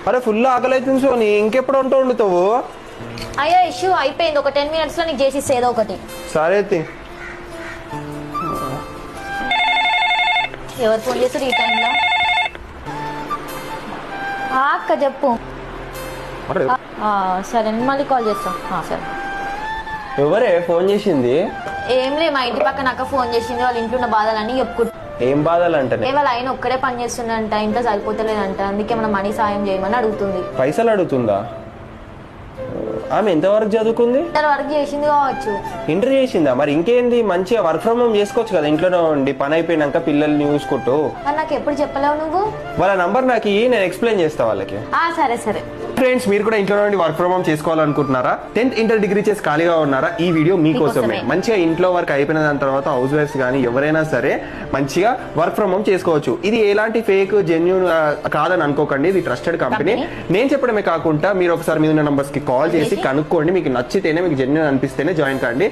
అరే ఫుల్ ఆకలి అవుతుంది సోని, ఇంకెప్పుడు వంట వండుతావు? అయ్యో ఇష్యూ అయిపోయింది, ఒక 10 minutes లో నీకు చేసి ఏదో ఒకటి. సరే ఎవరు ఫోన్ చేస్తారు ఈ టైంలో? అక్క చెప్పు. సరే నేను మళ్ళీ కాల్ చేస్తాను. సరే. ఎవరే ఫోన్ చేసింది? ఏం లే, మా ఇంటి పక్కన అక్క ఫోన్ చేసింది, వాళ్ళ ఇంట్లో ఉన్న బాధలని చెప్పుకుంటా. ఏం బాధలు అంటే? వాళ్ళ ఆయన ఒక్కడే పని చేస్తుందంట, ఇంట్లో సరిపోతలేదంట, అందుకే మన మనీ సాయం చేయమని అడుగుతుంది. పైసలు అడుగుతుందా? ఆమె ఎంతవరకు చదువుకుంది? వరకు చేసింది కావచ్చు. ఇంటర్ చేసిందా? మరి ఇంకేంది, మంచిగా వర్క్ ఫ్రమ్ హోమ్ చేసుకోవచ్చు కదా ఇంట్లోనే ఉండి, పని అయిపోయినాక పిల్లల్ని చూసుకుంటూ. నాకు ఎప్పుడు చెప్పలేవు నువ్వు? వాళ్ళ నంబర్ నాకు నేను ఎక్స్ప్లెయిన్ చేస్తా వాళ్ళకి. సరే సరే. ఫ్రెండ్స్, మీరు కూడా ఇంట్లో నుండి వర్క్ ఫ్రమ్ హోమ్ చేసుకోవాలనుకుంటున్నారా? 10th ఇంటర్ డిగ్రీ చేసి ఖాళీగా ఉన్నారా? ఈ వీడియో మీకోసమే. మంచిగా ఇంట్లో వర్క్ అయిపోయిన దాని తర్వాత హౌస్ వైఫ్స్ కానీ ఎవరైనా సరే మంచిగా వర్క్ ఫ్రమ్ హోమ్ చేసుకోవచ్చు. ఇది ఎలాంటి ఫేక్ జెన్యూన్ కాదని అనుకోకండి, ఇది ట్రస్టెడ్ కంపెనీ. నేను చెప్పడమే కాకుండా మీరు ఒకసారి మీద నంబర్స్ కి కాల్ చేసి కనుక్కోండి, మీకు నచ్చితేనే, మీకు జెన్యూన్ అనిపిస్తేనే జాయిన్ కండి.